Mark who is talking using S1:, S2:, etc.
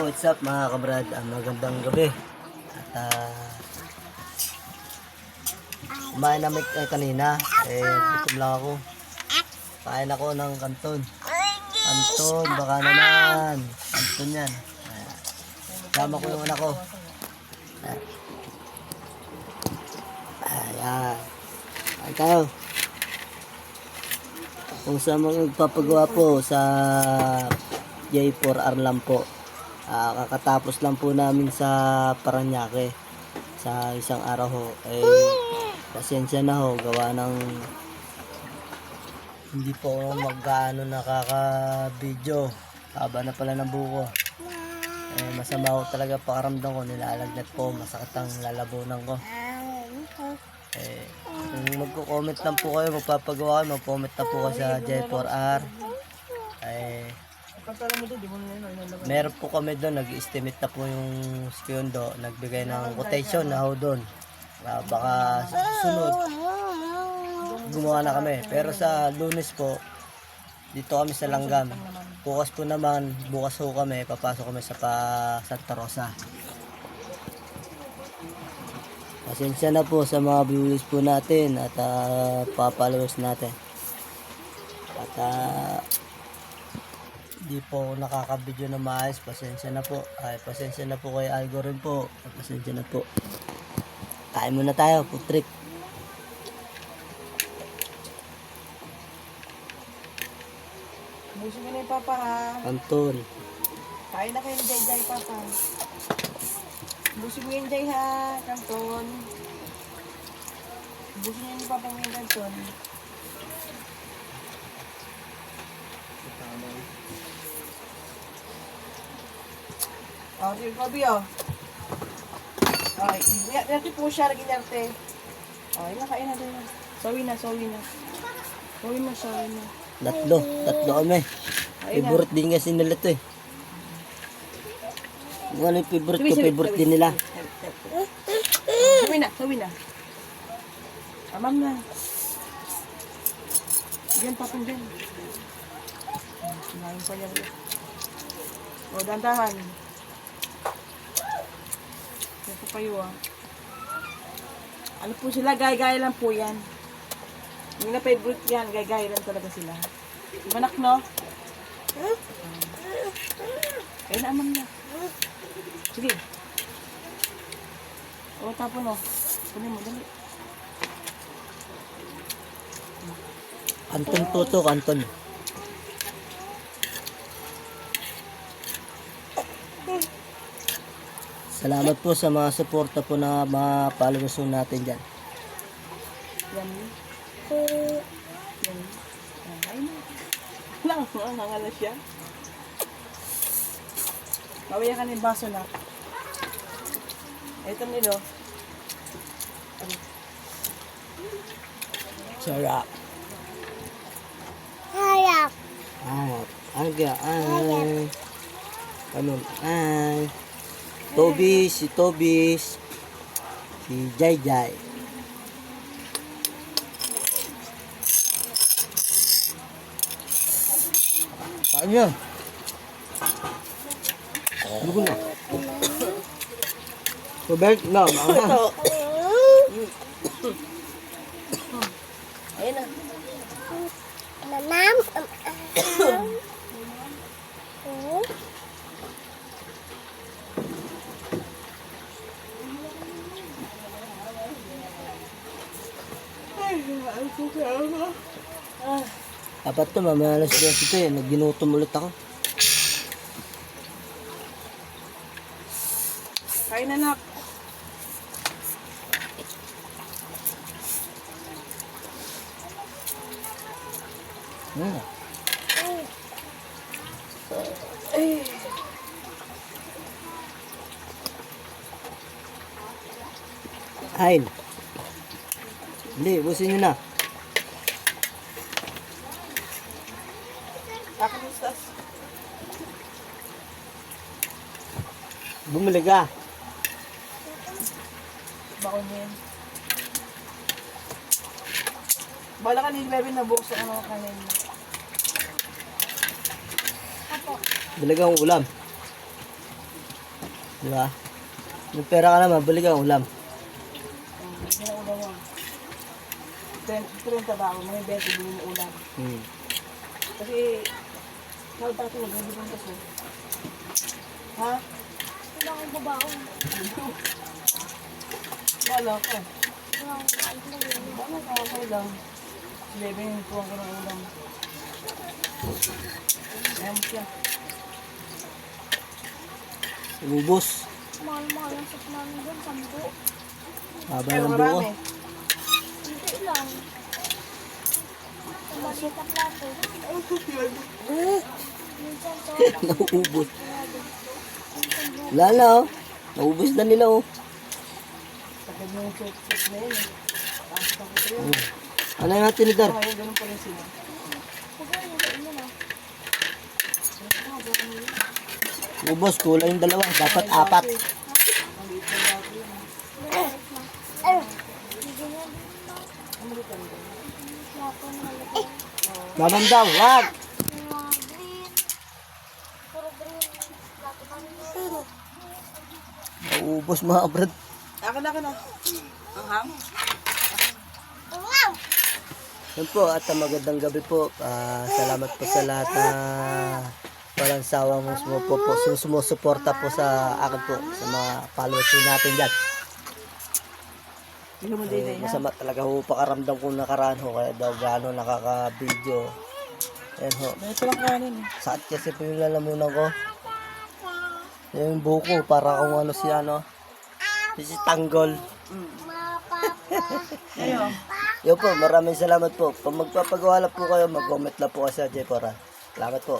S1: what's up mga kabrad? Magandang gabi. At kumain namin kanina. Gutom lang ako. Kain ako ng kanton. Kanton, baka naman. Kanton yan. Sama ko yung anak ko. Ayan. Kain tayo. Kung sa mga nagpapagawa po sa J4R lang po. Kakatapos lang po namin sa Paranaque sa isang araw ho. Pasensya na ho, gawa ng hindi po ako magkaano nakaka-video. Haba na pala ng buko. Masama ho talaga pakaramdam ko, nilalagnat po, masakit ang lalabunan ko. Kung magko-comment lang po kayo, magpapagawa kayo, mag-comment na po kayo sa J4R. Meron po kami doon, nag-estimate na po yung Skyondo, nagbigay ng quotation na ho doon. Baka susunod, gumawa na kami. Pero sa Lunes po, dito kami sa Langgam. Bukas po naman, bukas ho kami, papasok kami sa Santa Rosa. Pasensya na po sa mga viewers po natin at pa-followers natin. At di po nakaka-video na maayos, pasensya na po. Pasensya na po kay Algo rin po. Pasensya na po. Kain muna tayo, putrik.
S2: Busin mo na yung papa ha.
S1: Anton.
S2: Kain na kayo ng Jay papa. Busin mo yung Jay ha, Kanton. Busin mo yung papa mo yung Kanton. Yung kabi oh. Okay, nerte po siya, lagi nerte. Okay, nakain na din. Sawi na. Sawi na.
S1: Tatlo kami. Favorite din kasi nila to eh. Kung ano yung favorite ko, favorite din nila.
S2: Sawi na. Amam na. Diyan, papang dyan. Kumain pa yan. O, dandahan. Ito kayo ah. Ano po sila, gaya-gaya lang po yan. Hindi na favorite yan, gaya-gaya lang talaga sila. Manak no? Kaya na amam na. Sige. O, tapon o. Kunin mo, dali.
S1: Anton tutok, Anton. Salamat po sa mga suporta po na mga followers natin dyan.
S2: Yan. Ay na. Nangala siya. Bawiya ka ng baso na. Ito nilo.
S1: Sarap.
S3: Harap.
S1: Aga, Tobis, si Tobis, si Jai. Kain niya. Lugo na. Robert, no,
S2: Ayun na.
S3: Mamam.
S1: Dapat to, mamaya alas 12 ito eh. Nagginutom ulit ako.
S2: Kain na nak.
S1: Hain. Hindi, busin nyo na.
S2: Kakamustas.
S1: Bumili ka.
S2: Bakon yan. Bala ka ni Levin na buksan ang mga kanin.
S1: Dalagang ulam. Di ba? Yung pera ka naman, balik ang ulam.
S2: Hindi na ulam mo. 30 ba ako? May 20 bilhin mo ulam. Kasi, sahod dati mo, hindi bang kaso. Ha?
S3: Wala akong babaon.
S2: Wala ka.
S3: Wala akong babaon.
S2: Wala ka, okay lang. 11, tuwang ko ng ulam. Ayan mo siya.
S1: Ubus.
S3: Mahal-mahal ang soup namin doon, 10.
S1: Haba
S2: Pero
S1: ng buko.
S2: marami.
S3: Hindi lang. Sa maliit na plato. Minsan to.
S1: Nauubos. Wala na oh. Naubos na nila oh.
S2: Pagod mo yung soup na yun. Tapos ako ito yun.
S1: Ano yung tinidor?
S2: Ayun, ganun pa rin sila.
S3: Pagod mo sa inyo na.
S1: Ubos, kulang yung dalawa. Dapat 4.
S3: Hindi ganyan. Plato na malaki.
S1: Mamam daw, wag!
S3: Mga green. Puro green. Plato namin.
S1: Naubos mga brad.
S2: Akin na. Ang ham?
S1: Yan po, at magandang gabi po. Salamat po sa lahat na walang sawang sumusuporta po sa akin po, sa mga followers po natin dyan.
S2: Hindi mo din na.
S1: Masama talaga ho, pakaramdam kong nakaraan ho, kaya daw gano'n nakaka-video. Ayan ho,
S2: Ito lang kanin eh.
S1: sakit kasi po yung lalamunan ko. Yung buko, para kung ano si Tanggol.
S2: Ayun.
S1: Yo po, maraming salamat po. Kung magpapagawa po kayo, mag-comment lang po kasi sa Jepora. Salamat po.